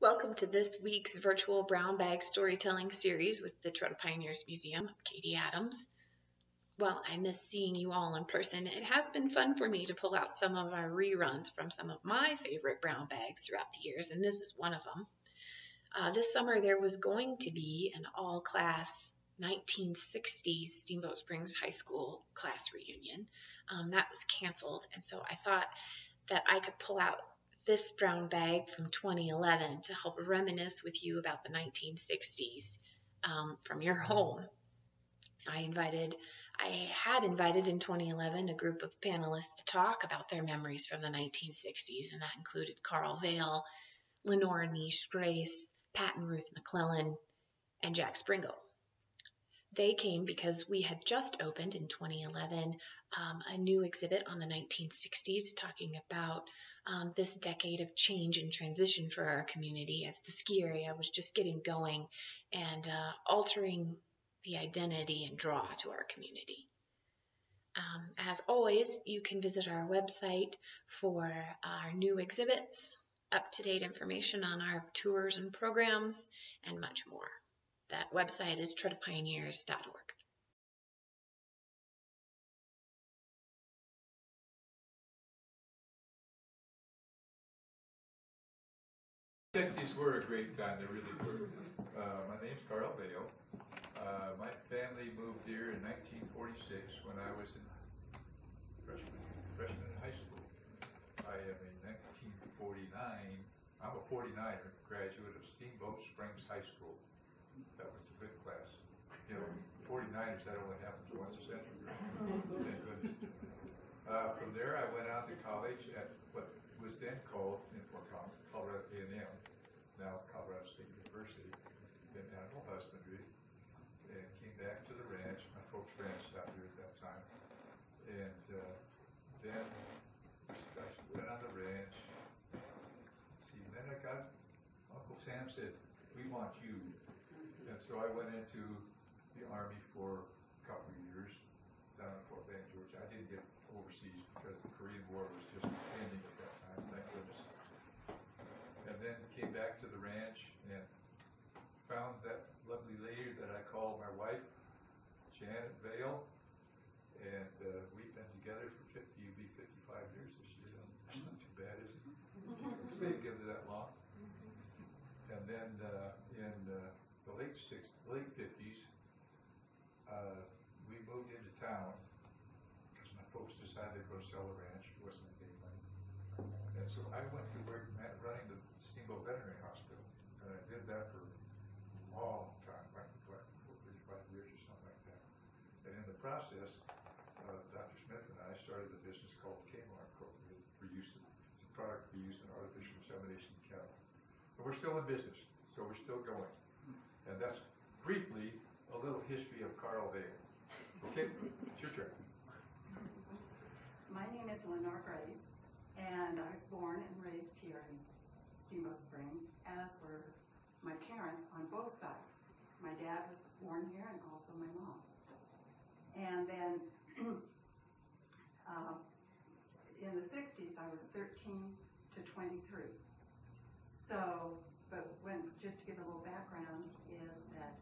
Welcome to this week's virtual brown bag storytelling series with the Trotta Pioneers Museum. I'm Katie Adams. Well, I miss seeing you all in person. It has been fun for me to pull out some of our reruns from some of my favorite brown bags throughout the years, and this is one of them. This summer there was going to be an all-class 1960s Steamboat Springs High School class reunion. That was canceled, and so I thought that I could pull out this brown bag from 2011 to help reminisce with you about the 1960s from your home. I had invited in 2011 a group of panelists to talk about their memories from the 1960s, and that included Vail, Lenore, Neish, Grace, Pat and Ruth McClelland, and Jack Sprengle. They came because we had just opened in 2011 a new exhibit on the 1960s talking about this decade of change and transition for our community as the ski area was just getting going and altering the identity and draw to our community. As always, you can visit our website for our new exhibits, up-to-date information on our tours and programs, and much more. That website is trottapioneers.org. The 60s were a great time, they really were. My name's Vail. My family moved here in 1946 when I was a freshman in high school. I am a 1949, I'm a 49er, graduate of Steamboat Springs High School. That was the good class. You know, 49ers, that only happens once a century. Thank goodness. From there, I went out to college at what was then called, in Fort Collins, Colorado A&M, now Colorado State University, in animal husbandry, and came back to the ranch. My folks' ranch stopped here at that time. And then I went on the ranch. Then I got, Uncle Sam said, "We want you." And so I went into the Army for a couple of years down in Fort Bend, Georgia. I didn't get overseas because the Korean War was just ending at that time, thank goodness. And then came back to the ranch and found that lovely lady that I call my wife, Janet Vail, and we've been together for 55 years this year. That's not too bad, is it? If you can stay together that long. And then in the late 50s, we moved into town because my folks decided they were going to sell the ranch. It wasn't making money. And so I went to work running the Steamboat Veterinary Hospital. And I did that for a long time, I think like 35 years or something like that. And in the process, Dr. Smith and I started a business called Kmart Incorporated for use. It's a product for use in artificial insemination in cattle. But we're still in business, so we're still going. And that's briefly a little history of Vail. Okay, it's your turn. My name is Elena Grace, and I was born and raised here in Steamboat Springs, as were my parents on both sides. My dad was born here and also my mom. And then in the 60s, I was 13 to 23. So, but just to give a little background, is that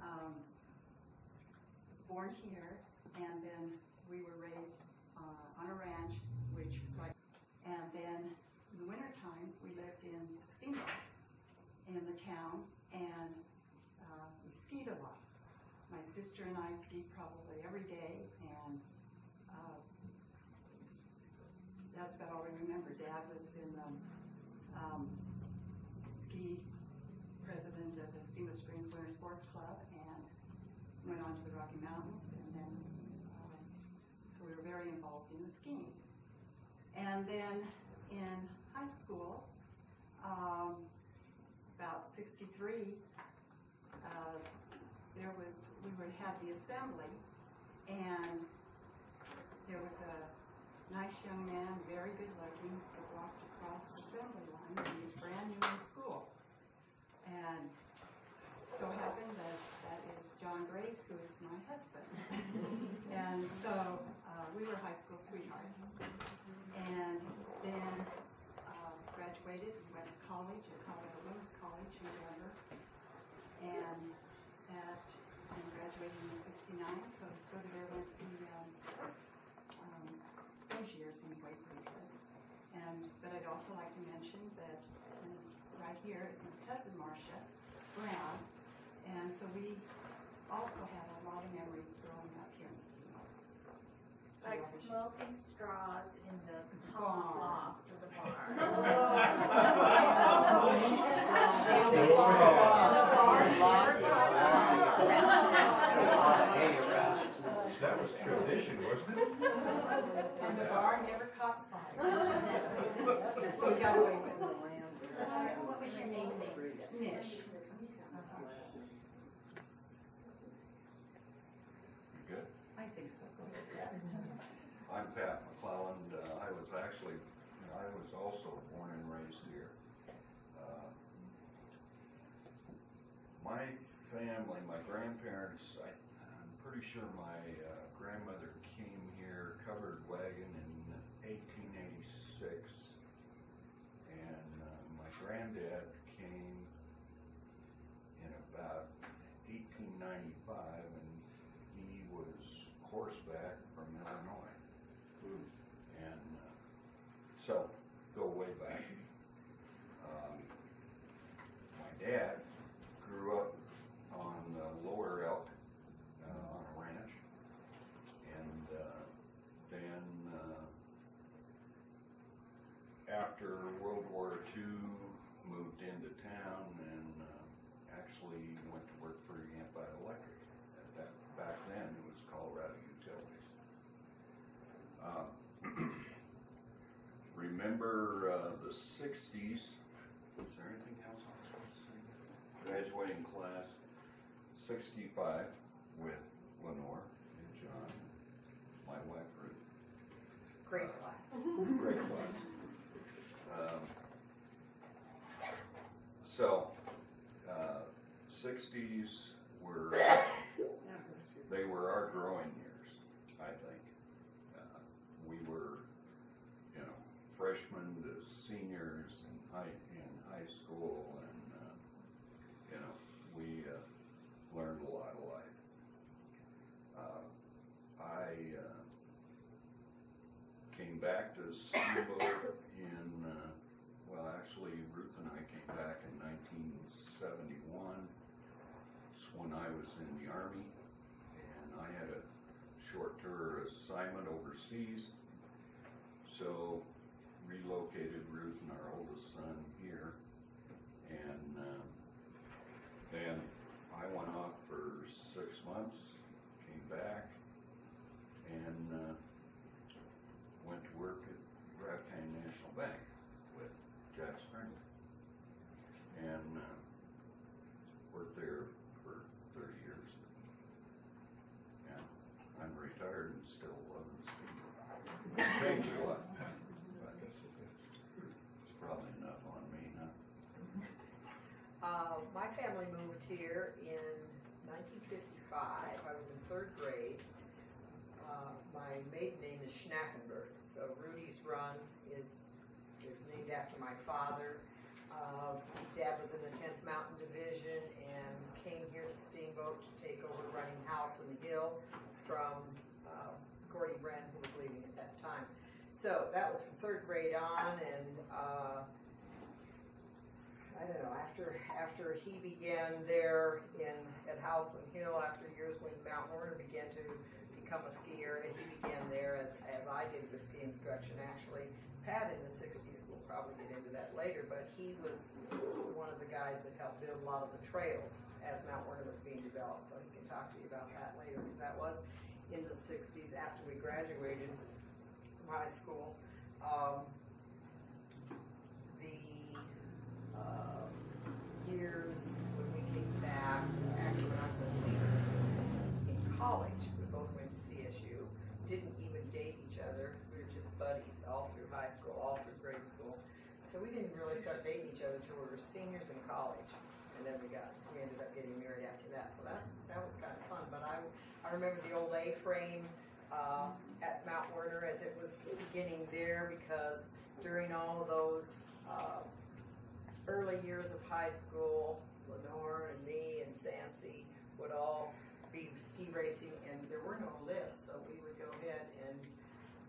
I was born here, and then we were raised on a ranch, and then in the wintertime, we lived in Steamboat, in the town, and we skied a lot. My sister and I skied probably every day, and that's about all we remember. Dad was in the ski president of the Steamboat Springs Winter Sports Club, and went on to the Rocky Mountains, and then so we were very involved in the skiing. And then in high school, about 63, we had the assembly, and there was a nice young man, very good looking, that walked across the assembly line, and he was brand new in school. And so happened that is John Grace, who is my husband. And so we were high school sweethearts. And then graduated, went to college at Colorado Women's college in Denver, and graduated in '69. So did everyone. Those years anyway, pretty good. But I'd also like to mention that right here is my cousin Marcia Brown, and so we also have a lot of memories growing up here in Steamboat. Like smoking straws in the top loft of the barn. That was tradition, wasn't it? And the barn never caught fire. So we got away with it. What was your name? Neish. You good? I think so. I'm Pat McClelland. I was also born and raised here. My family, my grandparents, I'm pretty sure my grandmother came here covered wagon in 1886, and my granddad came in about 1895, and he was horseback from Illinois. And so, go way back. My dad grew up on Lower Elk on a ranch, and then after World War II, moved into town and actually went to work for Untitled Electric. Back then, it was Colorado Utilities. Remember the 60s. Was there anything else I was supposed to say? Graduating class 65 with Lenore and John, my wife Ruth. Great class. Great class. So, 60s were our growing years, I think. We were, freshmen to seniors in high school, and we learned a lot of life. I came back to Steamboat actually Ruth and I came back in 1971. It's when I was in the Army, and I had a short tour assignment overseas, so relocated Ruth and our oldest son here, and then I went off for 6 months, came back, and went to work at Rappahannock National Bank with Jack Sprengle, and worked there for 30 years. And I'm retired and still loving Steamboat. Changed a lot. It's probably enough on me, huh? My family moved here in 1955. I was in 3rd grade. My maiden name is Schnackenberg, so Rudy's Run is named after my father. Dad was in the 10th Mountain Division and came here to Steamboat to take over running House on the Hill from Gordy Bren, who was leaving at that time. So that was from 3rd grade on, and I don't know, after he began there at House on Hill, after years when Mount Warner began to become a ski area, he began there as I did with ski instruction, actually. Pat in the 60s, we'll probably get into that later, but he was one of the guys that helped build a lot of the trails as Mount Warner was being developed, so he can talk to you about that later, because that was in the 60s after we graduated from high school. Years when we came back, actually when I was a senior in college, we both went to CSU, didn't even date each other, we were just buddies all through high school, all through grade school. So we didn't really start dating each other until we were seniors in college, and then we ended up getting married after that. So that was kind of fun. But I remember the old A-frame at Mount Warner as it was beginning there, because during all of those early years of high school, Lenore and me and Sancy would all be ski racing, and there were no lifts, so we would go ahead and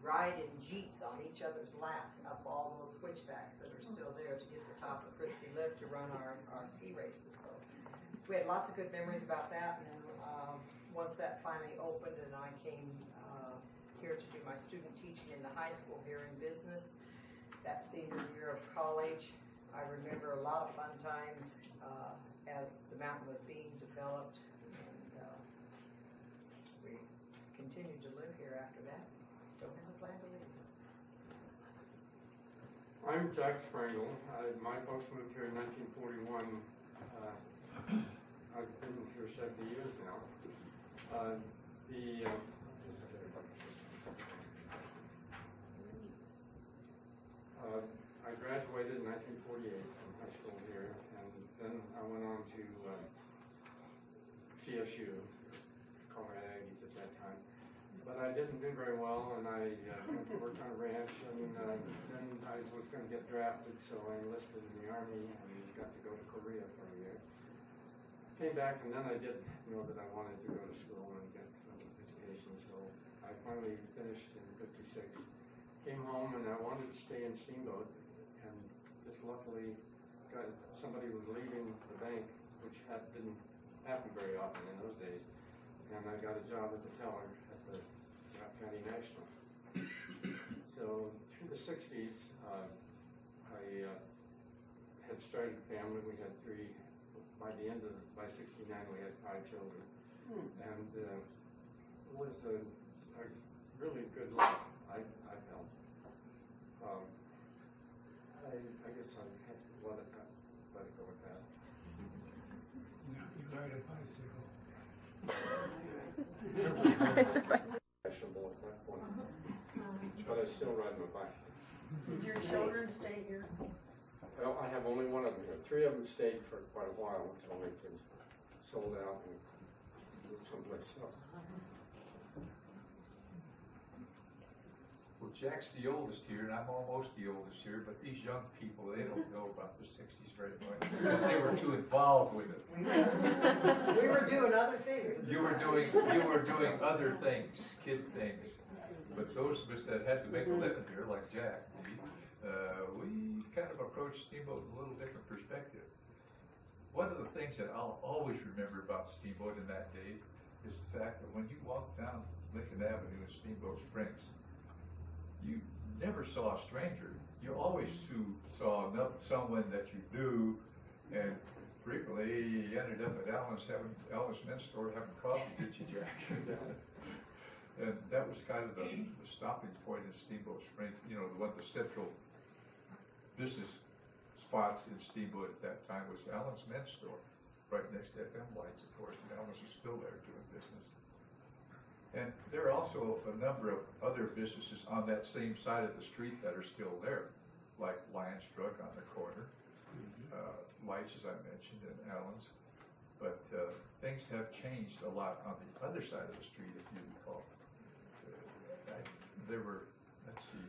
ride in Jeeps on each other's laps up all those switchbacks that are still there to get the top of Christie Lift to run our ski races. So we had lots of good memories about that, and then once that finally opened and I came here to do my student teaching in the high school here in business, that senior year of college, I remember a lot of fun times as the mountain was being developed, and we continued to live here after that. Don't have a plan to leave. I'm Jack Sprengle. My folks moved here in 1941. I've been here 70 years now. I graduated in 1948 from high school here, and then I went on to CSU, Colorado Aggies at that time. But I didn't do very well, and I went to work on a ranch, and then I was going to get drafted, so I enlisted in the Army and got to go to Korea for a year. Came back, and then I did know that I wanted to go to school and get some education, so I finally finished in '56. Came home, and I wanted to stay in Steamboat, and just luckily somebody was leaving the bank, which didn't happen very often in those days, and I got a job as a teller at the County National. So through the '60s, I had started a family. We had three. By '69, we had 5 children, and it was a really good life. I felt. I guess I have to let it go with that. Yeah, you ride a bicycle. Fashionable at that point, but I still ride my bike. Did your children stay here? Well, I have only one of them here. 3 of them stayed for quite a while until they sold out and moved someplace else. Well, Jack's the oldest here, and I'm almost the oldest here, but these young people, they don't know about the '60s very much because they were too involved with it. We were doing other things. You were doing other things, kid things. But those of us that had to make a living here, like Jack, we kind of approached Steamboat in a little different perspective. One of the things that I'll always remember about Steamboat in that day is the fact that when you walked down Lincoln Avenue in Steamboat Springs, you never saw a stranger. You always saw someone that you knew, and frequently you ended up at Allen's Men's Store having coffee, didn't you, Jack? And that was kind of the stopping point in Steamboat Springs. You know, the central business spots in Steamboat at that time was Allen's Men's Store, right next to FM Lights, of course, and Allen's is still there doing business. And there are also a number of other businesses on that same side of the street that are still there, like Lion's Truck on the corner, Lights, as I mentioned, and Allen's. But things have changed a lot on the other side of the street, if you recall. There were, let's see,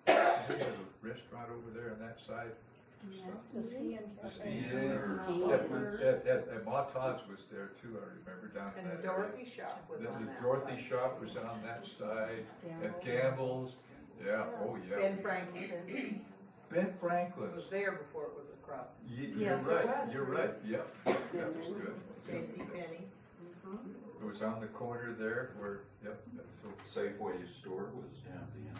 there was a restaurant over there on that side. The ski And Ma Todd's was there too, I remember, down in And that the Dorothy shop was area. on The that Dorothy side. shop was on that side, and Gamble's, yeah, oh yeah. Ben Franklin. Ben Franklin. It was there before it was across. You're right, you're right, yep, that was good. J.C. Penney's. It was on the corner there where, yep, so. Safeway store was down at the end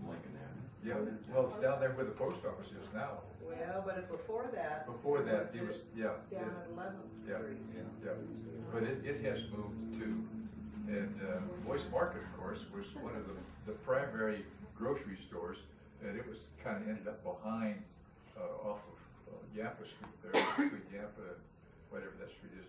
of Lincoln Avenue. Yeah, well, it's down there where the post office is now. Well, but before that. Before that, it was, yeah. Down at 11th Street. Yeah, but it has moved too. And Boyce Market, of course, was one of the primary grocery stores, and it was kind of ended up behind, off of Yampa Street there, between Yampa, whatever that street is.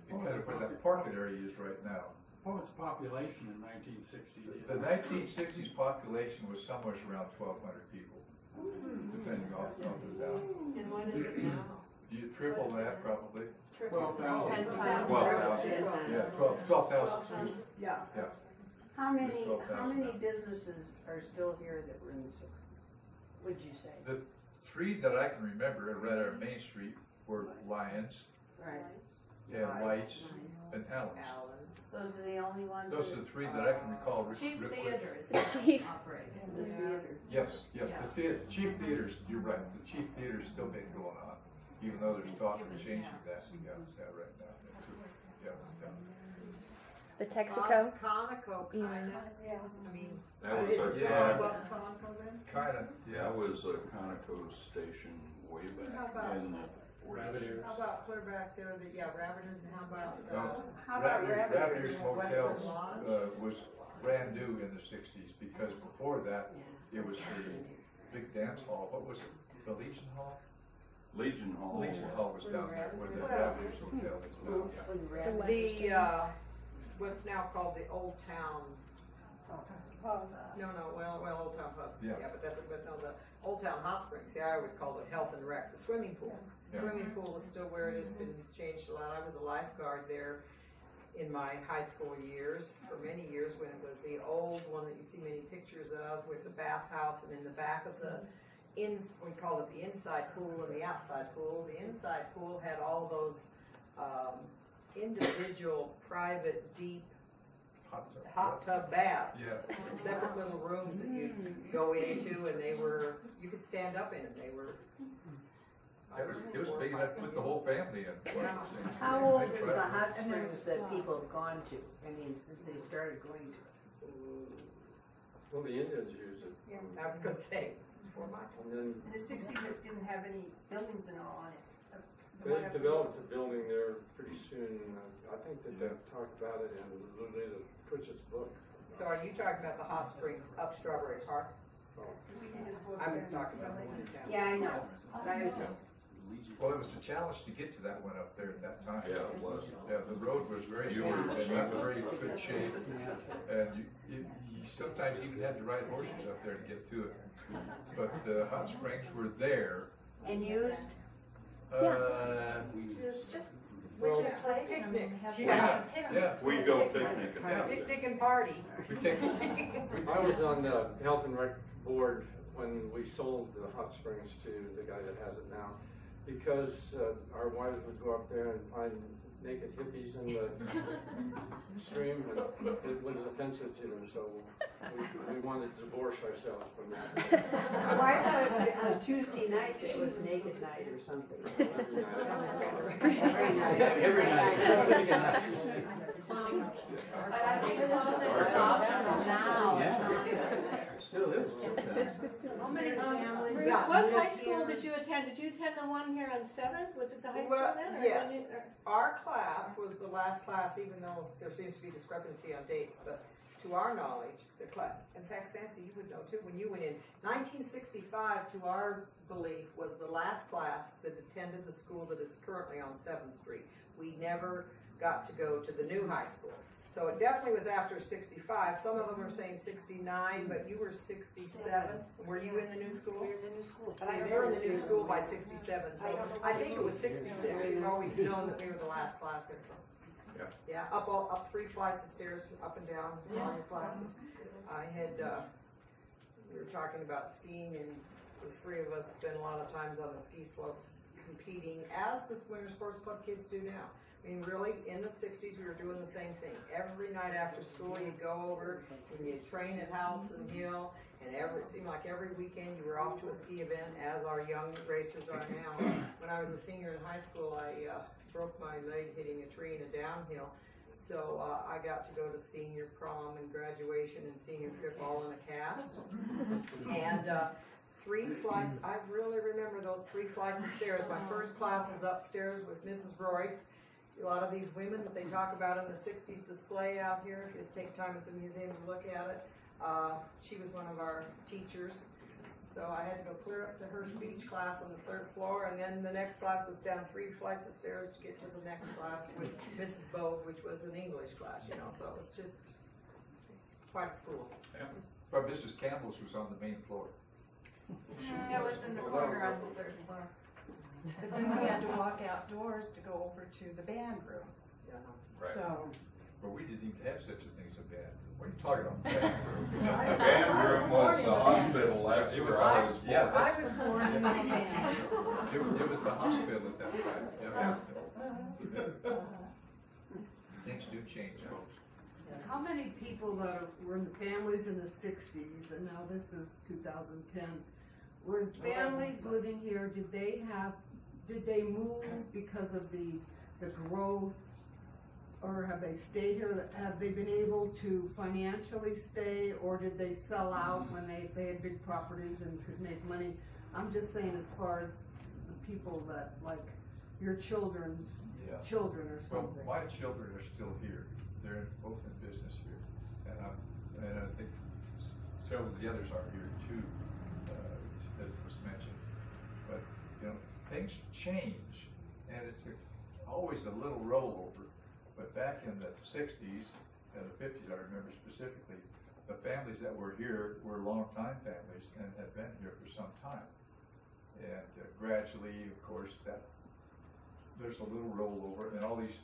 It's kind of where that market area is right now. What was the population in 1960? The 1960s population was somewhere around 1,200 people, depending on up and down. And what is it now? You triple that probably. 12,000. 12,000. Yeah, 12,000. Yeah. Yeah. How many 12,000. businesses are still here that were in the 60s, would you say? The three that I can remember right on Main Street were Lions Right. and Lights and Allens. Allen's. Those are the only ones. Those are the three that I can recall real Chief quick. Theater is Chief. operating. The theater. Yes, the theater, Chief Theaters, you're right, the Chief Theater's still been going on, even though there's talk of changing that, right now. Yeah. The Texaco. Bob's Conoco, kinda. Yeah. I mean, That was is a it Yeah. Bob's Conoco then? Kinda, yeah. That was a Conoco station way How back about- in the Rabbit Ears. How about clear back there, Rabbit Ears, and how about, How about Rabbit Ears Westwood Motels Lodge? was brand new in the 60s, because before that, it was the big dance hall, what was it, the Legion Hall? Legion Hall. Legion Hall was down there, where the Rabbit Ears Hotel is now, yeah. The, what's now called the Old Town, Oh, no, Old Town Pub. Yeah. But the Old Town Hot Springs, see, I always called it Health and Rec, the swimming pool. The Yeah. swimming pool is still where it is, been changed a lot. I was a lifeguard there in my high school years, for many years, when it was the old one that you see many pictures of with the bathhouse, and in the back of the we call it the inside pool and the outside pool. The inside pool had all those individual, private, deep hot tub baths. Yeah. Separate little rooms that you'd go into, and you could stand up in them. They were. It was big enough to put the whole family in. How old is the hot springs that people have gone to? I mean, since they started going to it? Well, the Indians use it. I was going to say, before my time. And then In the 60s, it didn't have any buildings and all on it. they developed a building there pretty soon. I think that they talked about it in Lolita Pritchett's book. So are you talking about the hot springs up Strawberry Park? Oh. I was talking about the one in town. Yeah, I know. But I was just, Well, it was a challenge to get to that one up there at that time. Yeah, it was. Yeah, the road was very short and not very good shape, and you sometimes even had to ride horses up there to get to it. But the hot springs were there. and used? Which is for picnics. Yeah. We go picnicking. Yeah. Picnic and party. We take, I was on the Health and Rec Board when we sold the hot springs to the guy that has it now, because our wives would go up there and find naked hippies in the stream, and it was offensive to them, so we wanted to divorce ourselves from that. Well, I thought it was on Tuesday night, it was naked night or something. Every night. But I think it's optional now. Still is. How many families? Yeah. What high school did you attend? Did you attend the one here on 7th? Was it the high school Well, then? Or yes. when Our class was the last class, even though there seems to be discrepancy on dates, but to our knowledge, the class, in fact, Sansa, you would know too, when you went in, 1965, to our belief, was the last class that attended the school that is currently on 7th Street. We never got to go to the new high school. So it definitely was after 65. Some of them are saying 69, but you were 67. Were you in the new school? We were in the new school. See, they were in the new school by 67, so I think it was 66. We've always known that we were the last class there, so. Yeah, up 3 flights of stairs, up and down, all your classes. We were talking about skiing, and the three of us spent a lot of times on the ski slopes competing, as the Winter Sports Club kids do now. I mean, really, in the 60s, we were doing the same thing. Every night after school, you'd go over and you'd train at House and Hill, and it seemed like every weekend you were off to a ski event, as our young racers are now. When I was a senior in high school, I broke my leg hitting a tree in a downhill, so I got to go to senior prom and graduation and senior trip all in a cast. And 3 flights, I really remember those 3 flights of stairs. My first class was upstairs with Mrs. Royce. A lot of these women that they talk about in the 60s display out here, if you take time at the museum to look at it. She was one of our teachers. So I had to go clear up to her speech class on the 3rd floor, and then the next class was down 3 flights of stairs to get to the next class with Mrs. Bove, which was an English class, you know, so it was just quite a school. yeah. But Mrs. Campbell's was on the main floor. Yeah, it was in the corner on the 3rd floor. But then we had to walk outdoors to go over to the band room. Yeah. Right. So But we didn't even have such a thing as a band. What are you talking about? Band room? The band room was the hospital, that's It was where I was born. yeah, I was born in a band. it was the hospital at that time. Yeah. Things do change, folks. How many people that were in families in the 60s, and now this is 2010, were families living here? Did they move because of the growth, or have they stayed here? Have they been able to financially stay, or did they sell out when they had big properties and could make money? I'm just saying, as far as the people that, like your children's children or something. Well, my children are still here. They're both in business here, and I think several of the others are here too, as was mentioned. But you know, things change, and it's always a little rollover. But back in the 60s and the 50s, I remember specifically, the families that were here were long-time families and had been here for some time. And gradually, of course, there's a little rollover, and all these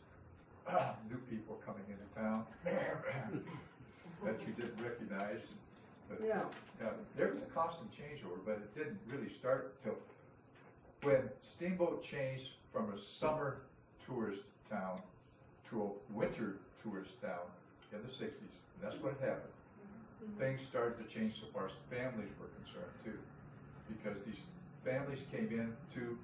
new people coming into town that you didn't recognize. But there was a constant changeover, but it didn't really start until when Steamboat changed from a summer tourist town to a winter tourist town in the 60s. And that's what happened. Things started to change so far as families were concerned too, because these families came in to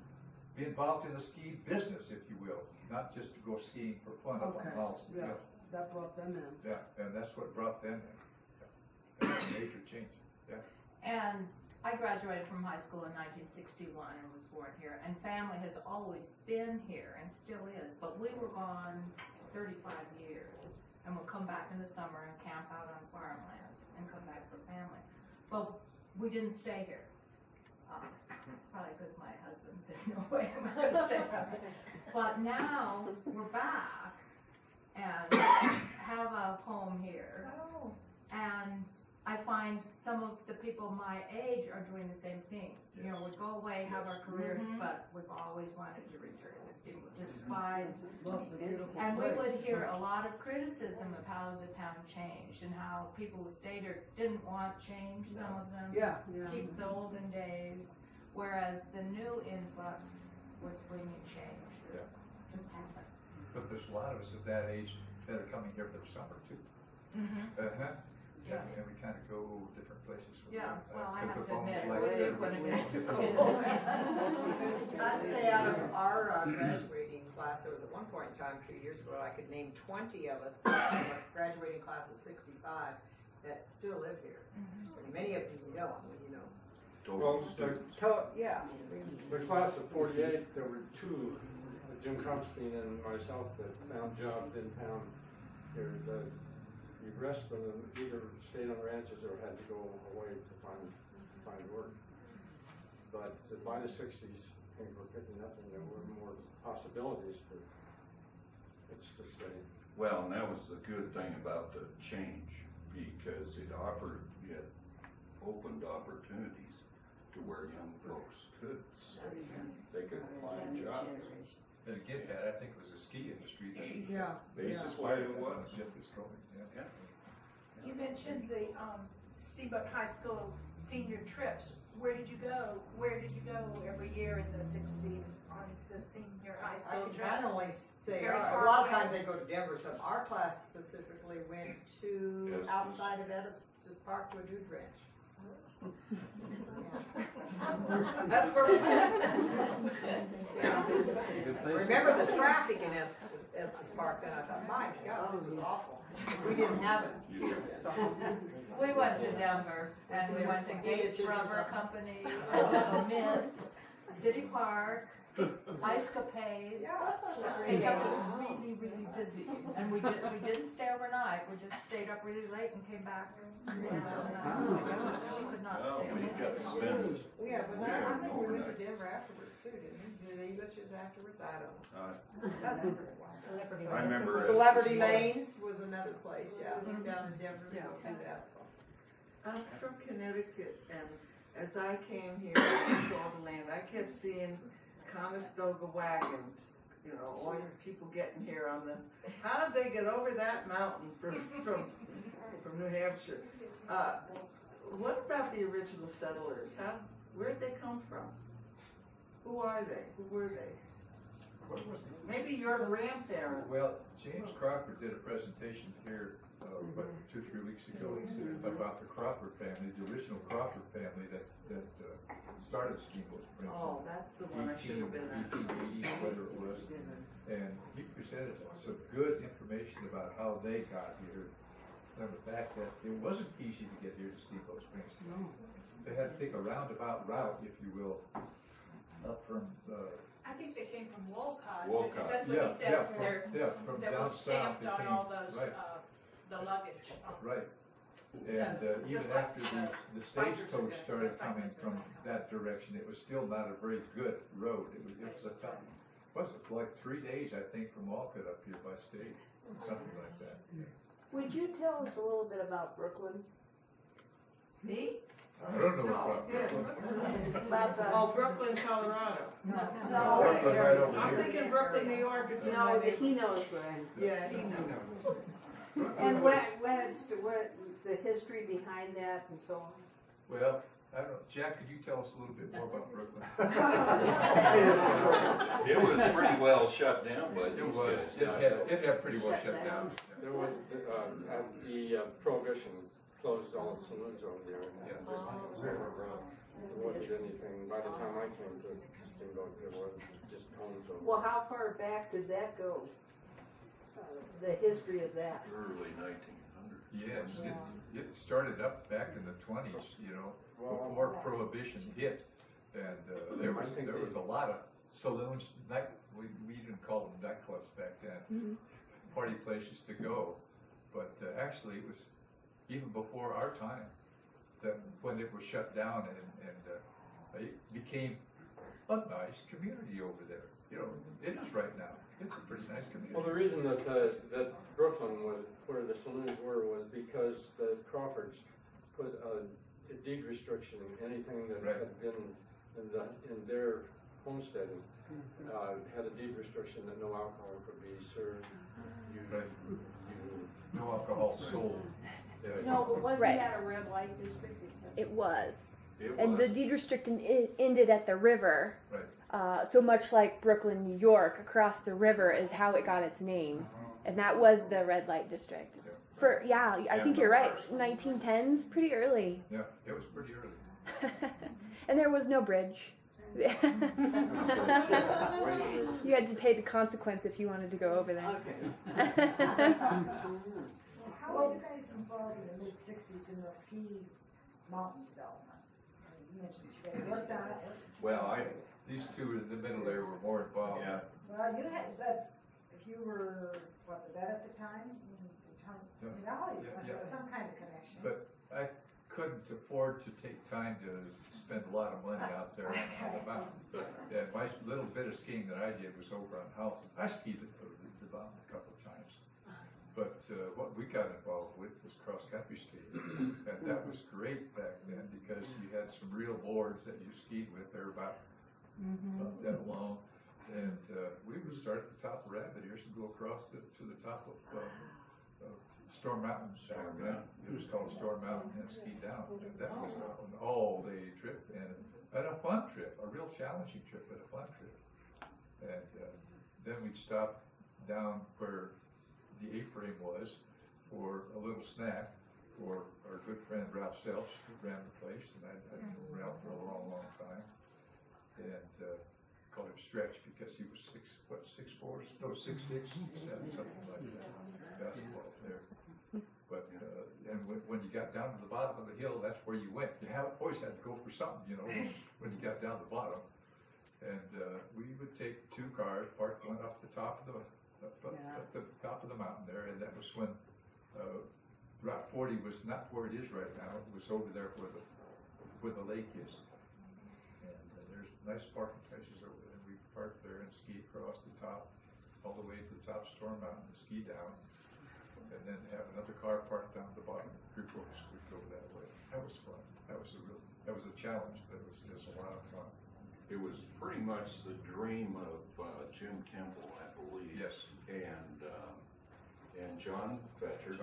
be involved in the ski business, if you will, not just to go skiing for fun up on Holliston Hill. That brought them in. Yeah, and that's what brought them in. Yeah. It's a major change. Yeah. And I graduated from high school in 1961 and was born here, and family has always been here and still is, but we were gone 35 years, and we'll come back in the summer and camp out on farmland and come back for family. But we didn't stay here. Probably because my husband said, no way am I going to stay here. But now we're back and have a home here. Oh. And I find some of the people my age are doing the same thing. Yes. You know, we go away, have our careers, but we've always wanted to return to Steamboat, despite. And we would hear a lot of criticism of how the town changed and how people who stayed here didn't want change, some of them. Keep the olden days, whereas the new influx was bringing change. Just happened. But there's a lot of us of that age that are coming here for the summer too. Yeah. And we kind of go different places. Well, I have to admit, like we live when it gets too cold. I'd say out of our graduating class, there was at one point in time, a few years ago, I could name 20 of us, graduating class of 65, that still live here. Many of them you know, Well, the class of 48, there were two, Jim Krumstein and myself, that found jobs in town here. The rest of them either stayed on ranches or had to go away to find work. But by the 60s, things were picking up and there were more possibilities for kids to stay. Well, and that was the good thing about the change, because it opened opportunities to where young folks could stay. They could find jobs. And again, I think it was the ski industry that Basically it was. You mentioned the Steamboat High School senior trips. Where did you go? Where did you go every year in the 60s on the senior high school trip? I can only say, Very a far lot of away. times they go to Denver. So our class specifically went to outside of Estes Park to a dude ranch. That's where we went. Remember the traffic in Estes Park then? I thought, my God, this was awful. Because we didn't have it. So, We went to Denver, and we went to Gates Rubber Company, Mint, City Park, Ice Capades. It kept us really, really busy. And we didn't stay overnight. We just stayed up really late and came back. We could not stay overnight. Yeah, but I think we went to Denver afterwards too, didn't we? Did they let you afterwards? I don't know. That's I remember Celebrity Lanes was another place, down in Denver, we go through that. So. I'm from Connecticut, and as I came here and saw the land, I kept seeing Conestoga wagons you know, all your people getting here on the, how did they get over that mountain from New Hampshire? What about the original settlers? Where'd they come from? Who are they? Who were they? Maybe your grandparents. Well, James Crawford did a presentation here about 2 or 3 weeks ago about the Crawford family, the original Crawford family that started Steamboat Springs. Oh, that's the one I should have been at. 1880, whatever it was. And he presented some good information about how they got here. And the fact that it wasn't easy to get here to Steamboat Springs. No. They had to take a roundabout route, if you will, up from I think they came from Wolcott. Wolcott. Because that's what he said. from that down was stamped south. on all those, right. The luggage. Right. So, And even just like after the stagecoach started coming from that direction, it was still not a very good road. It was a tough. Was it like 3 days, I think, from Wolcott up here by stage, something like that. Would you tell us a little bit about Brooklyn? Me? I don't know No, About the, Oh, Brooklyn, Colorado. no, Brooklyn right over I'm here. thinking Brooklyn, New York. It's in my no, that neighborhood. he knows where I'm. Yeah, he knows. And when it's, what, the history behind that and so on? Well, I don't know. Jack, could you tell us a little bit more about Brooklyn? It was pretty well shut down, but It was. It had pretty well shut down. There was, at the Prohibition closed all the saloons over there. And there wasn't anything, by the time I came to Steamboat, there was just homes over there. Well, how far back did that go? The history of that? early 1900s. Yes, it started up back in the 20s, you know, before Prohibition hit. And there was a lot of saloons, we didn't call them nightclubs back then, party places to go. But actually it was even before our time, that when it was shut down and it became a nice community over there. You know, it is right now. It's a pretty nice community. Well, the reason that Brooklyn was where the saloons were was because the Crawfords put a deed restriction in anything that had been in their homesteading. Had a deed restriction that no alcohol could be served. No alcohol sold. No, but wasn't Right. that a red light district? It was. It And was. the deed restriction ended at the river. Right. So much like Brooklyn, New York, across the river is how it got its name. And that was the red light district. For I think you're right. 1910s, pretty early. Yeah, it was pretty early. And there was no bridge. You had to pay the consequence if you wanted to go over there. How were you guys involved in the mid-60s in the ski mountain development? You mentioned you worked on it. Well, these two in the middle there were more involved. Yeah. Well, you had, if you were, what, the vet at the time? You must have some kind of connection. But I couldn't afford to take time to spend a lot of money out there on the mountain. And my little bit of skiing that I did was over on House. I skied the mountain a couple of times. But what we got involved with was cross-country skiing. And that was great back then because you had some real boards that you skied with. They were about that long. And we would start at the top of Rabbit Ears and go across to the top of Storm Mountain back then. It was called Storm Mountain and ski down. And that was an all-day trip and a fun trip, a real challenging trip, but a fun trip. And then we'd stop down where the A-frame was for a little snack for our good friend Ralph Selch, who ran the place, and I'd known Ralph for a long, long time. And called him Stretch because he was 6'4", no 6'6", 6'7", something like that. Basketball player. But and when you got down to the bottom of the hill, that's where you went. You always had to go for something, you know, when you got down to the bottom. And we would take 2 cars, park one up the top of the top of the mountain there, and that was when Route 40 was not where it is right now. It was over there where the lake is. And there's nice parking places over there. And we parked there and ski across the top, all the way to the top of Storm Mountain and ski down. And then have another car parked down at the bottom. Group of us would go that way. That was fun. That was a challenge, but it was a lot of fun. it was pretty much the dream of Jim Temple, I believe. Yes. And John Fetcher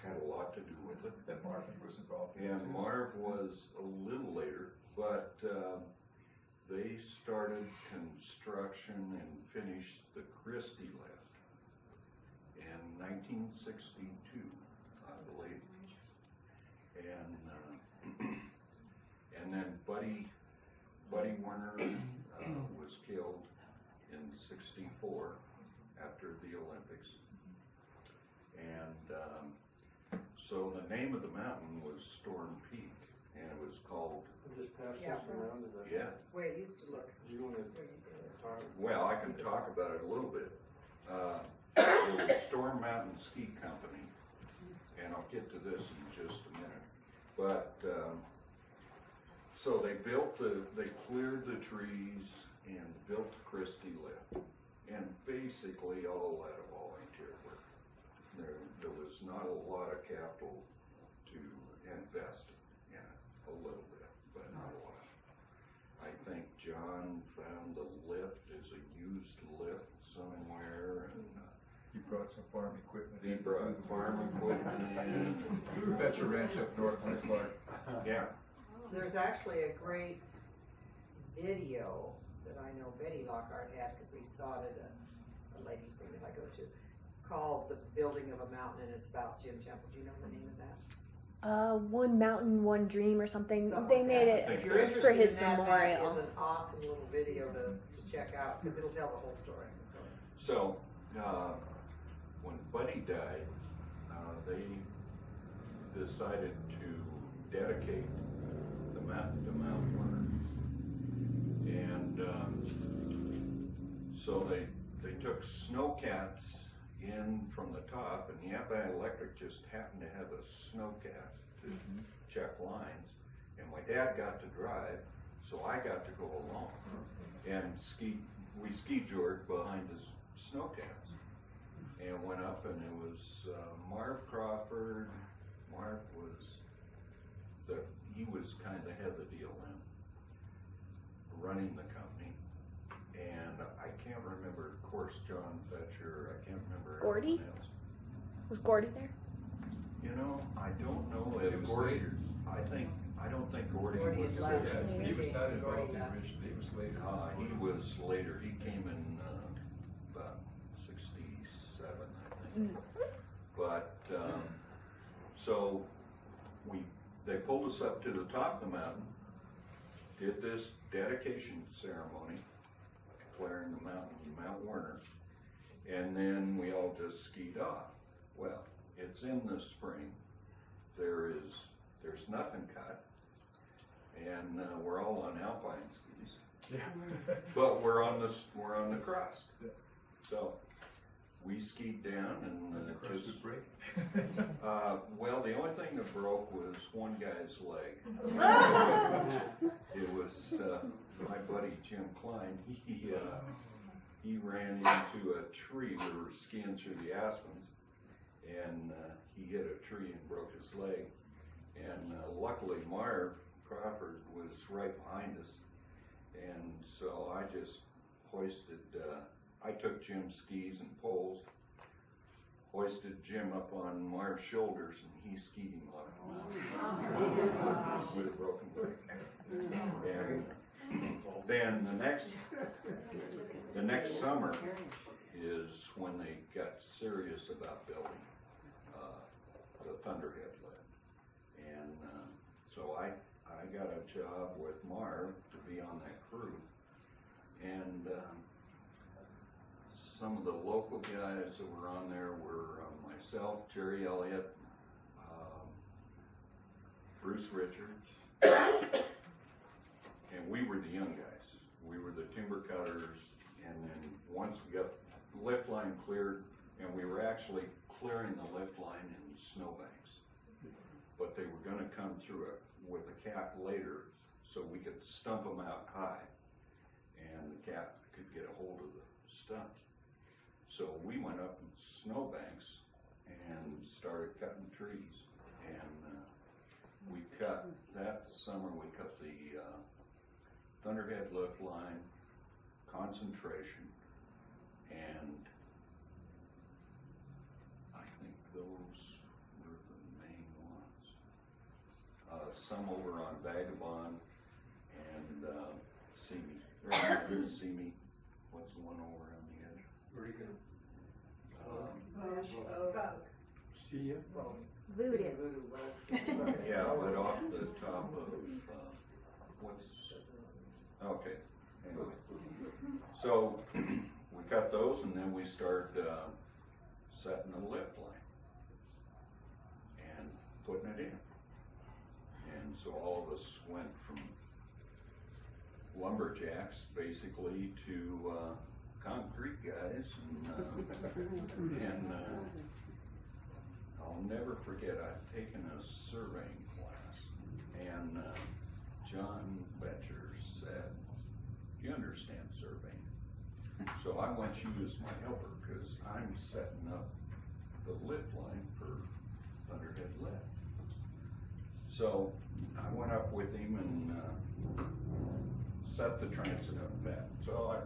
had a lot to do with it. And Marvin was involved. And Marv was a little later, but they started construction and finished the Christie lift in 1962, I believe. And then Buddy Werner was killed in '64 after the Olympics. And so the name of the mountain was Storm Peak, and it was called. Just pass this around to the. Yeah. That's the way it used to look. You want to talk? Well, I can talk about it a little bit. It was Storm Mountain Ski Company, and I'll get to this in just a minute. But so they cleared the trees and built the Christie lift, and basically all out of volunteer work. There was not a lot of capital to invest in it, a little bit, but not a lot. I think John found the lift as a used lift somewhere, and He brought some farm equipment. he brought farm equipment in. Fetcher Ranch up north of Clark. Yeah. There's actually a great video that I know Betty Lockhart had, because we saw it at a ladies' thing that I go to, called The Building of a Mountain, and it's about Jim Temple. Do you know the name of that? One Mountain, One Dream or something. Something They like made that. it If you're interested for his in that, memorial. that is an awesome little video to check out, because it'll tell the whole story. So, when Buddy died, they decided to dedicate the mountain to Mount Werner. And so they took snowcats in from the top, and Yapa Electric just happened to have a snowcat to check lines. And my dad got to drive, so I got to go along and we ski jored behind the snowcats and went up, and it was Marv Crawford. Marv was he was kind of the head of the deal then, running the company. And I can't remember, of course, John Fetcher. I can't remember Gordy? everyone else. Was Gordy there? You know, I don't know if It was Gordy. later. I don't think Gordy Gordy was had there. left. He was not involved Gordy left. originally. He was later. He was later. He came in about '67, I think. But so they pulled us up to the top of the mountain, did this dedication ceremony, declaring the mountain Mount Werner, and then we all just skied off. Well, it's in the spring. There's nothing cut, and we're all on alpine skis. Yeah. But we're on the crust. Yeah. So we skied down, and the crust was break. Well, the only thing that broke was one guy's leg. It was my buddy Jim Klein. He ran into a tree. We were skiing through the aspens, and he hit a tree and broke his leg. And luckily, Marv Crawford was right behind us, and so I just hoisted. I took Jim's skis and poles, hoisted Jim up on Marv's shoulders, and he skied him out of the mountain with a broken leg. And then the next summer is when they got serious about building the Thunderhead lift. And so I got a job with Marv to be on that crew. And some of the local guys that were on there were myself, Jerry Elliott, Bruce Richards, and we were the young guys. We were the timber cutters, and then once we got the lift line cleared, and we were actually clearing the lift line in snowbanks, but they were going to come through it with a cat later so we could stump them out high, and the cat could get a hold of the stumps. So we went up in snowbanks and started cutting trees, and we cut, that summer we cut the Thunderhead lift line, concentration, and I think those were the main ones. Some over on Vagabond and Simi. What's the one over on the edge? Regan. See ya. Voodoo. Yeah, but off the top of, okay, anyway. So, we cut those and then we start setting the lift line and putting it in. And so all of us went from lumberjacks basically to concrete guys, and I'll never forget, I'd taken a surveying class, and John Betcher said, "Do you understand surveying?" So I want you as my helper, because I'm setting up the lift line for Thunderhead Lift. So I went up with him and set the transit up that. So I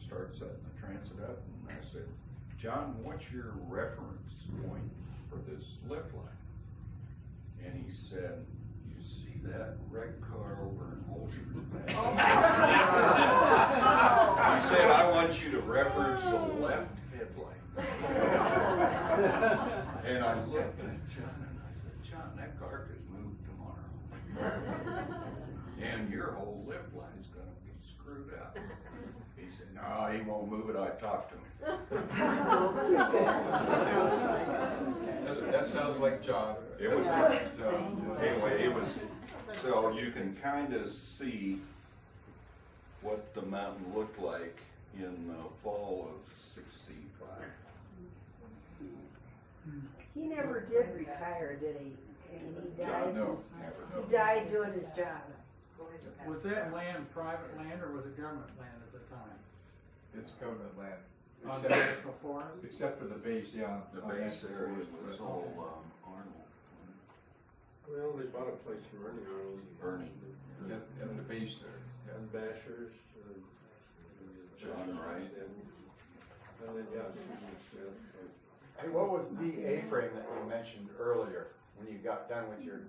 started setting the transit up, and I said, "John, what's your reference point for this lift line?" And he said, "You see that red car over in Holscher's back?" He said, "I want you to reference the left headlight." And I looked at John and I said, "John, that car could move tomorrow. And your whole lift line's gonna be screwed up." He said, "No, he won't move it, I talked to him." That sounds like John. It was anyway, it was, so you can kind of see what the mountain looked like in the fall of '65. He never did retire, did he? And he died. No, never. He died doing his job. Was that land private land or was it government land at the time? It's government land. On the national forest? Except for the base, yeah. The base area was all Arnold. Well, they bought a place from Bernie. At the base there. Yeah. And Bashers. John Wright. And then, yeah, Susan Smith. Hey, what was the A-frame that you mentioned earlier when you got done with your?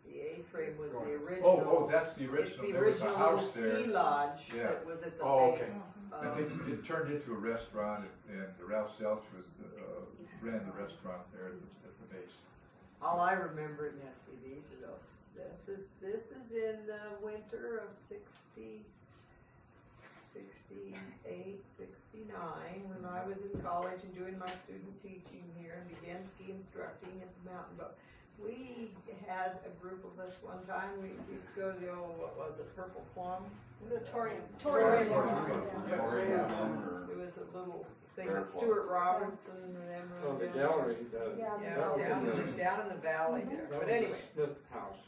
The A-frame was the original. Oh, that's the original. It's the There was a original house little ski there. lodge Yeah. that was at the Okay. base. And then it turned into a restaurant, and Ralph Selch ran the restaurant there at the base. All I remember, now see, these are those. This is in the winter of 68, 69, when I was in college and doing my student teaching here and began ski instructing at the mountain. But we had a group of us one time. We used to go to the old, what was it, Purple Plum? The Torium. It was a little thing with Stuart Robertson and them. Oh, the gallery. Down in the valley there. That But was anyway. the Smith House.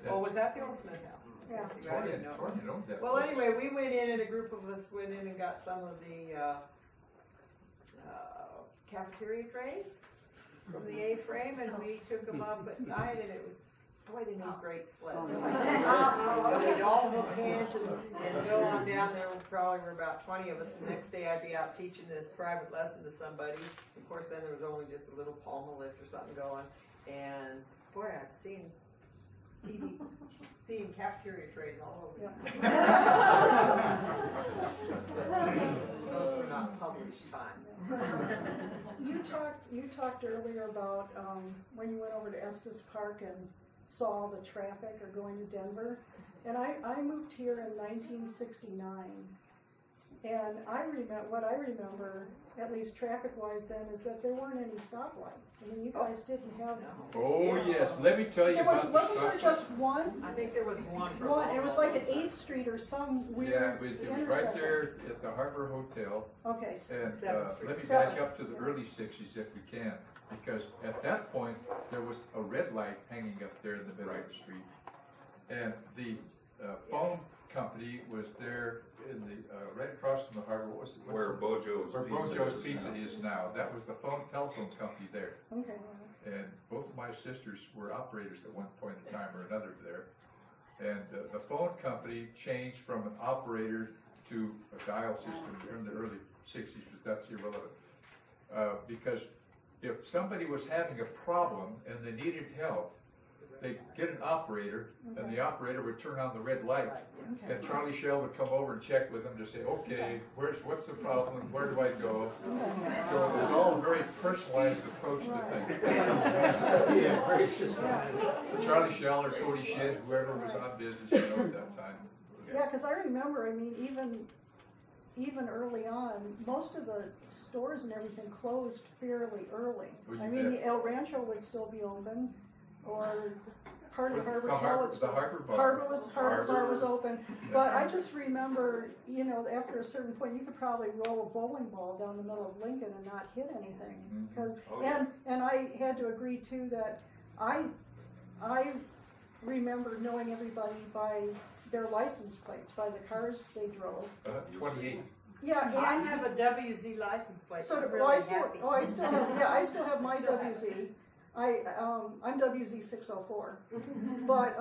Oh, was that the old Smith House? Yeah. See, I didn't know. Torian owned that Well, place. anyway, we went in and a group of us went in and got some of the cafeteria trays from the A-frame, and we took them up at night, and it was, boy, they made great sleds. And we'd all hook hands and go on down there. Probably were about 20 of us. The next day I'd be out teaching this private lesson to somebody. Of course, then there was only just a little palma lift or something going. And boy, I've seen cafeteria trays all over. Those were not published times. You talked earlier about when you went over to Estes Park and saw all the traffic or going to Denver. And I moved here in 1969. And what I remember, at least traffic-wise then, is that there weren't any stoplights. I mean, you guys didn't have. Oh, yes, let me tell you about the Wasn't there stop. just one? I think there was one. It was like at 8th Street or some weird Yeah, it was right intersection. there at the Harbor Hotel. Okay. And 7th Street. let me back up to the early 60s if we can, because at that point, there was a red light hanging up there in the middle of the street. And the phone company was there in the right across from the harbor. What was it? Where Bojo's Pizza is now. That was the telephone company there. Okay. And both of my sisters were operators at one point in time or another there. And the phone company changed from an operator to a dial system in the early 60s, but that's irrelevant. Because if somebody was having a problem and they needed help, they'd get an operator, and the operator would turn on the red light, and Charlie Shell would come over and check with them to say, okay, what's the problem, where do I go? So it was all a very personalized approach to things. Yeah, very systematic. Charlie Shell or Cody Shedd, whoever was on business, you know, at that time. Yeah, because I remember, I mean, even early on, most of the stores and everything closed fairly early. Well, I mean, the El Rancho would still be open, or part of the Harbor Hotel would still. Harbor Bar was open. But I just remember, you know, after a certain point, you could probably roll a bowling ball down the middle of Lincoln and not hit anything. Because and I had to agree too that I remember knowing everybody by their license plates, by the cars they drove. 28. Yeah, and I have a WZ license plate. so I'm do, really I still have, yeah, I still have my Still have WZ. I'm WZ 604. But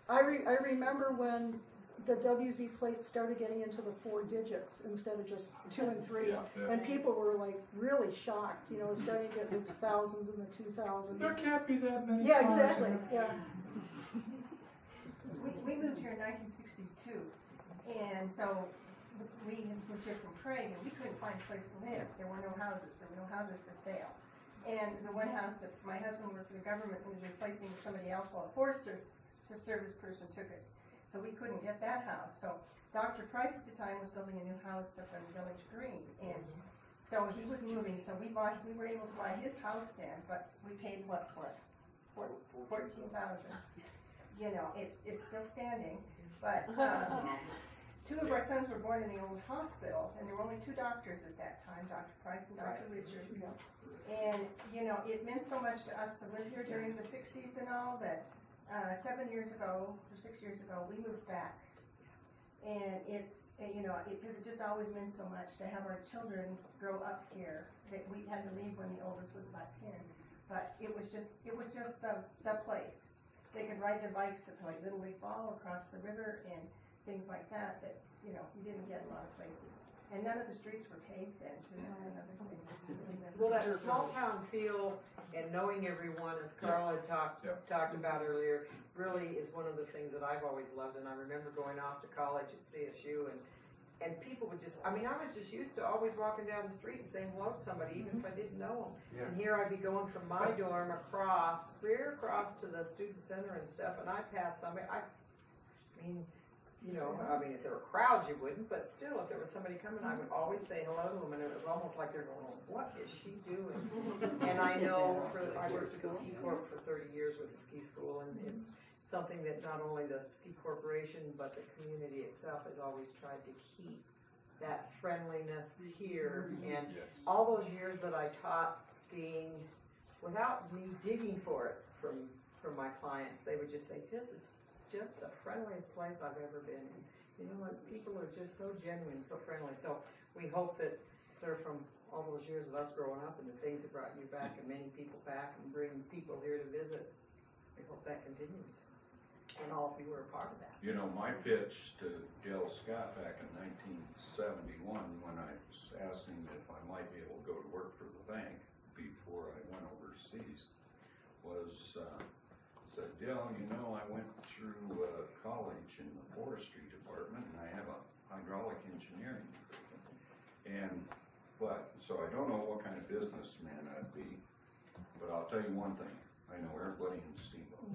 I remember when the WZ plates started getting into the 4 digits instead of just 2 and 3, and people were like really shocked, you know, starting to get into the thousands and the 2000s. There can't be that many. Yeah, exactly. Yeah. We moved here in 1962, and so we moved here from Craig, and we couldn't find a place to live. There were no houses. There were no houses for sale. And the one house that my husband worked for the government was replacing somebody else while a Forest Service person took it. So we couldn't get that house. So Dr. Price at the time was building a new house up in Village Green, and so he was moving. So we were able to buy his house then, but we paid what for it? $14,000. You know, it's still standing, but 2 of our sons were born in the old hospital, and there were only 2 doctors at that time, Dr. Price and Dr. Richards. And, you know, it meant so much to us to live here during the 60s and all that 7 years ago, or 6 years ago, we moved back. And it's, you know, because it just always meant so much to have our children grow up here. We had to leave when the oldest was about 10. But it was just the place. They could ride their bikes to play Little League ball across the river and things like that, you know, you didn't get a lot of places. And none of the streets were paved then, too. That's another thing. Well, that small town feel and knowing everyone, as Carl had talked about earlier, really is one of the things that I've always loved. And I remember going off to college at CSU, and people would just, I mean, I was just used to always walking down the street and saying hello to somebody, even if I didn't know them. And here I'd be going from my dorm clear across to the student center and stuff, and I'd pass somebody. I mean, you know, I mean, if there were crowds, you wouldn't, but still, if there was somebody coming, I would always say hello to them, and it was almost like they're going, what is she doing? And I know, I worked at the Ski Corp for 30 years with the ski school, and it's something that not only the ski corporation, but the community itself has always tried to keep that friendliness here. And all those years that I taught skiing, without me digging for it from my clients, they would just say, this is just the friendliest place I've ever been in. You know what, people are just so genuine, so friendly. So we hope that clear from all those years of us growing up and the things that brought you back and many people back and bring people here to visit, we hope that continues. And all of you were a part of that. You know, my pitch to Dale Scott back in 1971 when I was asking if I might be able to go to work for the bank before I went overseas was, said, Dale, you know, I went through college in the forestry department and I have a hydraulic engineering degree. So I don't know what kind of businessman I'd be, but I'll tell you one thing, I know everybody in Steamboat.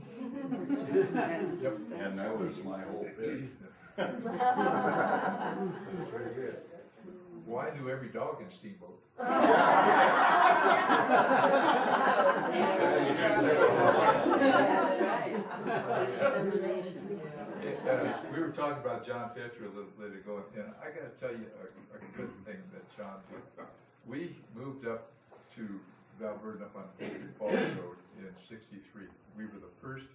And that was my whole pitch. Very good. Well, I knew every dog in Steamboat. We were talking about John Fitcher a little bit ago, and I got to tell you a good thing that John did. We moved up to Val Verdun up on History Falls Road in '63. We were the first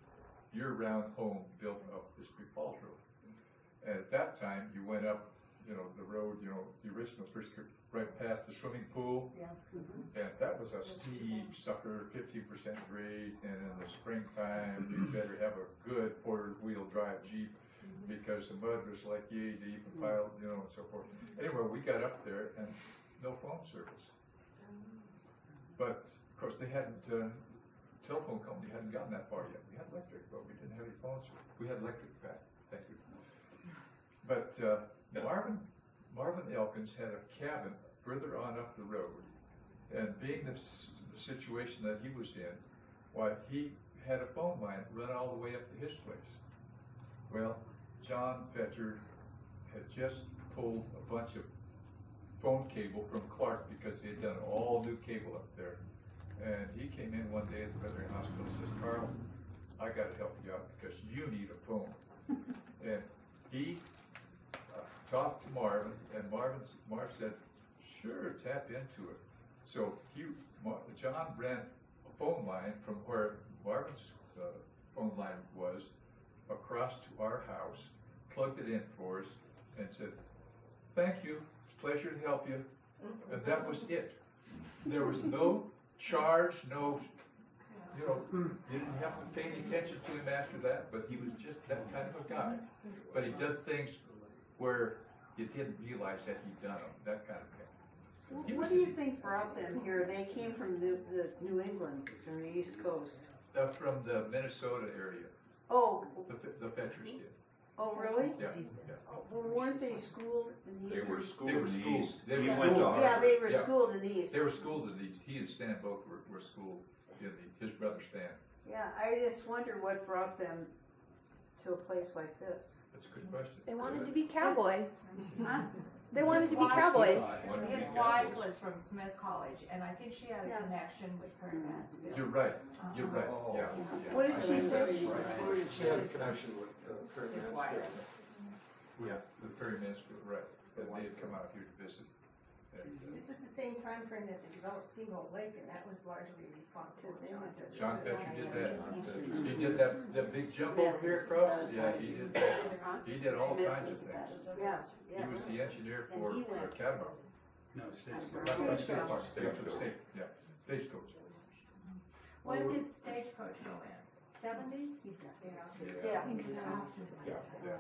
year-round home built up History Falls Road. And at that time, you went up the road, the original first right past the swimming pool. Yeah. And that was a steep sucker, 15% grade, and in the springtime, you better have a good four-wheel drive Jeep because the mud was like yay deep and piled, and so forth. Anyway, we got up there and no phone service. But, of course, they hadn't, telephone company hadn't gotten that far yet. We had electric, but we didn't have any phone service. We had electric back, thank you. But Marvin Elkins had a cabin further on up the road, and being the situation that he was in, why, he had a phone line run all the way up to his place. Well, John Fetcher had just pulled a bunch of phone cable from Clark because they had done all new cable up there. And he came in one day at the veterinary hospital and says, Carl, I got to help you out because you need a phone. And he talked to Marvin, and Marv said, sure, tap into it. So John ran a phone line from where Marvin's phone line was across to our house, plugged it in for us, and said, thank you, it's a pleasure to help you. And that was it. There was no charge, no, you didn't have to pay any attention to him after that, but he was just that kind of a guy. But he did things where you didn't realize that he'd done them, that kind of thing. What do you think brought them here? They came from the New England, from the East Coast. From the Minnesota area. Oh. The Fetchers did. Oh, really? Yeah. Well, weren't they schooled in the East? They were schooled in the East. Yeah, they were schooled in the East. They were schooled in the East. He and Stan both were schooled in his brother Stan. Yeah, I just wonder what brought them to a place like this. That's a good question. They wanted to be cowboys. Huh? They wanted to be cowboys. His wife was from Smith College, and I think she had a connection with Prairie Mansfield. You're right. You're right. Yeah. What did she say? She had a connection with Prairie His wife. Mansfield. Yeah, with Prairie Mansfield, right. And they had come out here to visit. This is the same time frame that they developed Steamboat Lake, and that was largely responsible for John Fetcher did that. He did that big jump over here across. Yeah, he did that. He did all kinds of things. Yeah. He was the engineer for Catamaran. No, Stagecoach. Stagecoach. Yeah, Stagecoach. When did Stagecoach go in? 70s? Yeah. Yeah.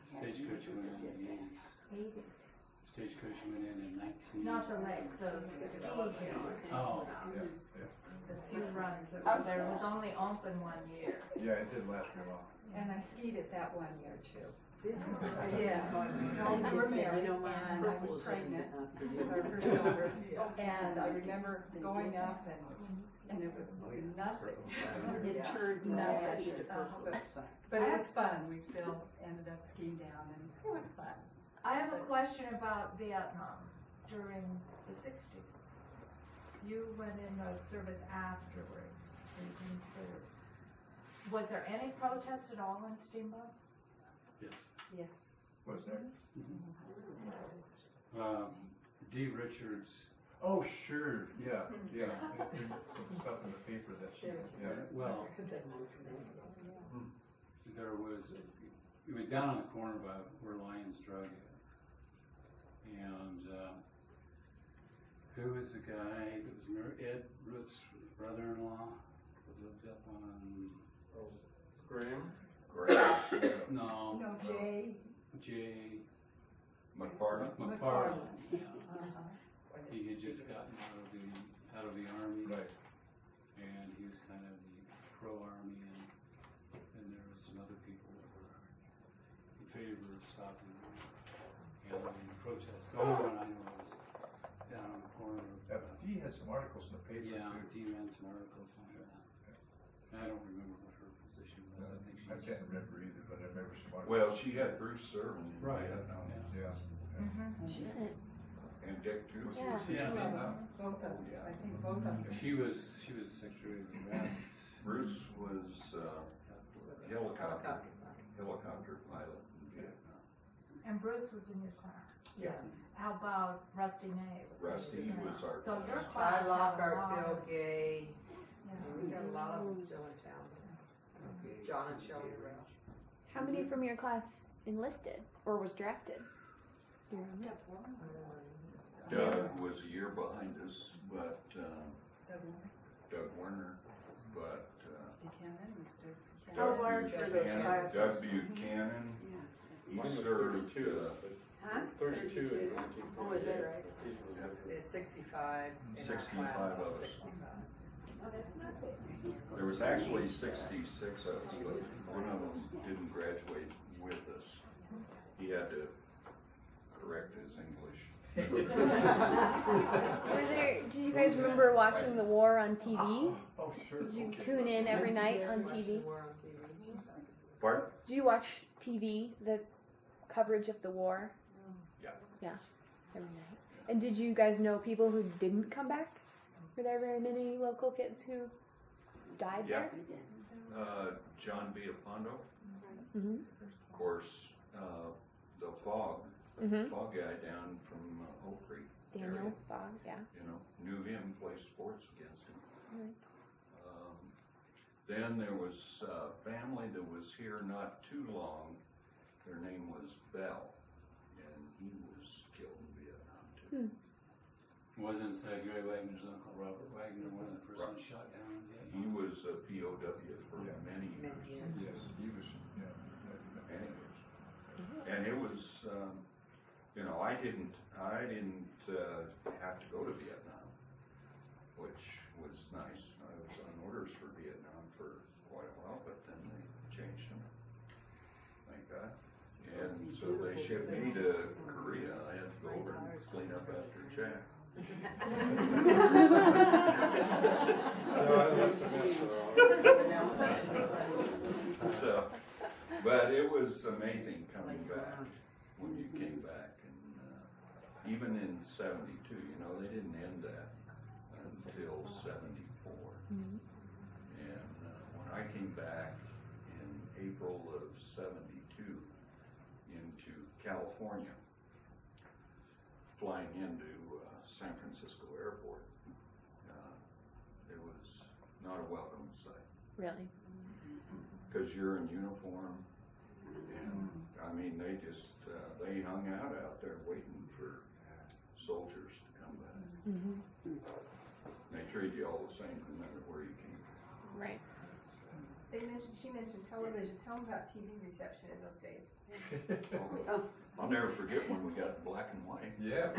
Stagecoach went in the 80s. Stagecoach went in 19... Not the lake, the ski hill. Oh. Yeah. The few runs that were there. It was only open 1 year. Yeah, it didn't last very long. And I skied it that 1 year too. Yeah, no, we were married and I was pregnant with our first daughter. And I remember going up and it was nothing. It turned Nothing. to purple. But it was fun. We still ended up skiing down and it was fun. I have a question about Vietnam during the 60s. You went in the service afterwards. So you didn't serve. Was there any protest at all in Steamboat? Yes. Yes. Was there? D. Richards. Oh, sure. Yeah. Some stuff in the paper that she. Yeah. Well, there was. It was down on the corner by where Lions Drug is, and who was the guy that was Ed Ruth's brother-in-law that lived up on Graham? No. No, Jay. McFarland. Yeah. He had just gotten out of the army, Right. and he was kind of the pro-army, and there were some other people that were in favor of stopping the protests. The only one I know was down on the corner of. D had some articles in the paper. Yeah, too. D ran some articles on that. And I don't remember what her position was. I think she I was. can't remember either, but I remember some articles. Well, she had Bruce serving in Right. Vietnam. Yeah. She sent. And Dick too. Yeah. Both of them. I think both of them. She was secretary of the Rep. Bruce was helicopter pilot in Vietnam. And Bruce was in your class? Yes. How about Rusty May? Rusty was our. So your Todd class had a Lockhart, lot Bill of- Gay, Yeah. we got a lot of them still in town. John and Shelley Rowe. How many from your class enlisted or was drafted? Doug was a year behind us, but, Doug Warner, but, Buchanan, Mr. How large were those classes? Doug Buchanan, he Mine was served, 32, Huh? 32 in 1948. Oh, is that right? There's 65 in our 65 class, of us. 65. There was actually 66 of us, but one of them didn't graduate with us. He had to correct his English. Do you guys remember watching the war on TV? Oh, sure. Did you tune in every night on TV? Pardon? Did you watch TV, the coverage of the war? Yeah. Yeah, every night. And did you guys know people who didn't come back? Were there very many local kids who died Yeah. there? John Villapondo. Mm-hmm. Of course, the Fog guy down from Oak Creek. Daniel area, Fogg, yeah. You know, knew him, played sports against him. Right. Then there was a family that was here not too long. Their name was Vail, and he was killed in Vietnam too. Wasn't Gary Wagner's uncle Robert Wagner one of the persons shot down in Vietnam? He was a POW for many years. Yes, he was, Many years. And it was, you know, I didn't have to go to Vietnam, which was nice. I was on orders for Vietnam for quite a while, but then they changed them. Thank God. And so they shipped me to Korea. I had to go over and clean up after Jack. So, but it was amazing coming back when you came back, and even in '72, you know, they didn't end that until '74. And when I came back in April of '72 into California, flying into San Francisco Airport, it was not a welcome sight. Really? Because you're in uniform, and I mean, they just, they hung out there waiting for soldiers to come back. They treat you all the same no matter where you came from. Right. She mentioned television. Tell them about TV reception in those days. I'll never forget when we got black and white. Yeah.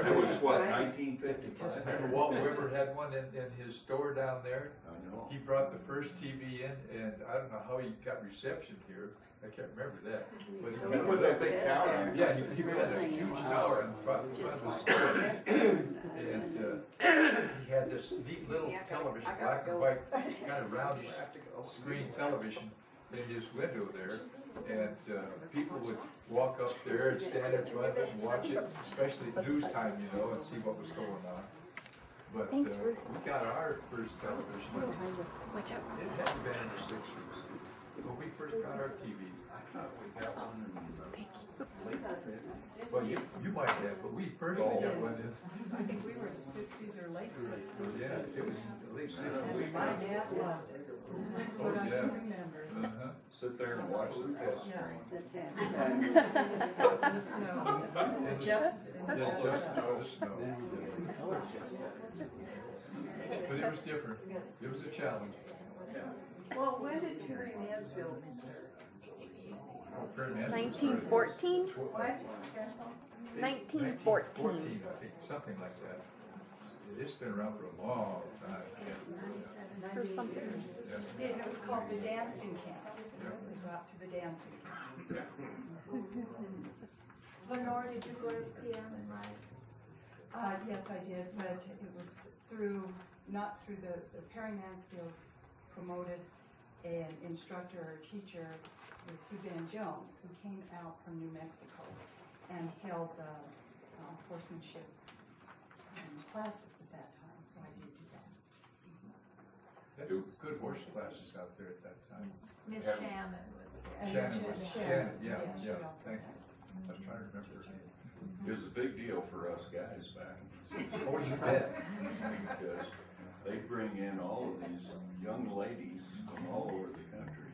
It was what, 1955? Remember Walt Weber had one in his store down there? I know. He brought the first TV in, and I don't know how he got reception here. I can't remember that. But It was a big tower. Yeah, he had a huge tower in front of the store. And he had this neat little television, black and white, kind of roundish screen television in his window there. And people would walk up there and stand in front of it and watch it, especially at news time, you know, and see what was going on. But we got our first television. Watch out. It had to be in the 60s. When we first got our TV. I thought we got one in the late 50s. Well, you might have, but we personally got one in. I think we were in the 60s or late 60s. Yeah, it was at least 60s. And my dad loved it. That's what I can remember. Sit there and watch the test screen. The snow. Just the snow. But it was different. It was a challenge. Well, when did Perry Mansfield start? 1914? What? 1914. 1914, I think, something like that. It's been around for a long time. For something. It was called the dancing camp. We got to the dancing camp. Lenore, did you go to PM and write? Yes, I did, but it was not through the Perry Mansfield promoted an instructor or teacher, was Suzanne Jones, who came out from New Mexico and held the horsemanship classes at that time, so I did do that. That's good horse classes out there at that time. Miss Shannon was there. Shannon, yeah, thank you. I was trying to remember her name. It was a big deal for us guys back in the 60s. Oh, you bet. Because they bring in all of these young ladies from all over the country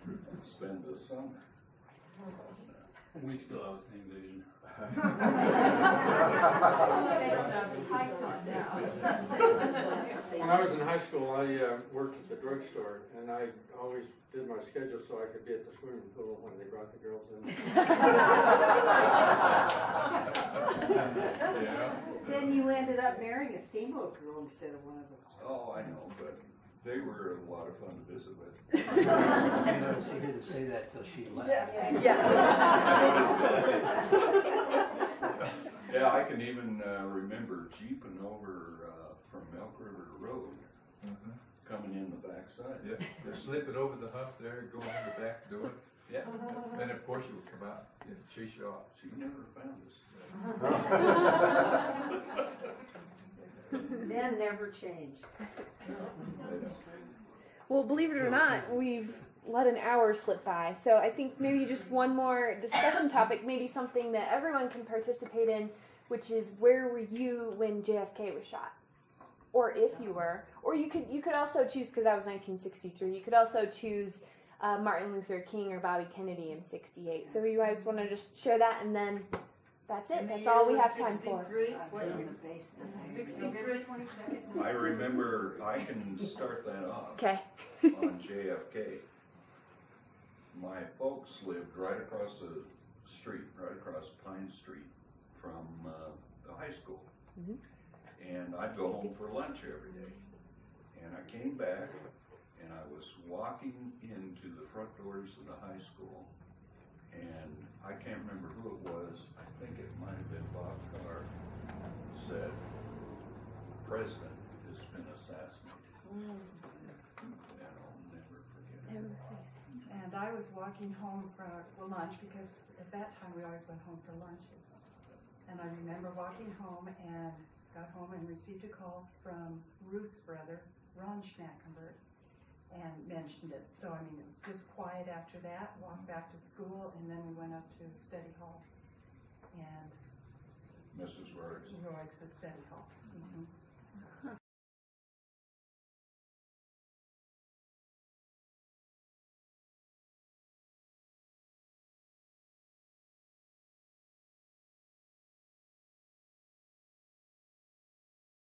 to spend the summer. We still have the same vision. When I was in high school, I worked at the drugstore, and I always did my schedule so I could be at the swimming pool when they brought the girls in. Yeah. Then you ended up marrying a steamboat girl instead of one of those. Oh, I know, but they were a lot of fun to visit with. You notice he didn't say that till she left. Yeah, I can even remember jeeping over from Milk River Road, coming in the backside. Yeah, just slip it over the hump there, go in the back door. Yeah. Then of course you would come out and chase you off. She never found us. Men never change. Well, believe it or not, we've let an hour slip by. So I think maybe just one more discussion topic, maybe something that everyone can participate in, which is where were you when JFK was shot? Or if you were. Or you could also choose, because that was 1963, you could also choose Martin Luther King or Bobby Kennedy in 68. So you guys want to just share that, and then that's it. That's all we have time for. 63? I remember, I can start that off. Okay. On JFK. My folks lived right across the street, right across Pine Street from the high school. And I'd go home for lunch every day. And I came back, and I was walking into the front doors of the high school, and I can't remember who it was. I think it might have been Bob Carr, said, "The president has been assassinated." And I'll never forget it. And I was walking home for lunch, because at that time we always went home for lunches. And I remember walking home and got home and received a call from Ruth's brother, Ron Schnackenberg, and mentioned it. So, I mean, it was just quiet after that, walked back to school, and then we went up to study hall. And Mrs. Roy's study hall.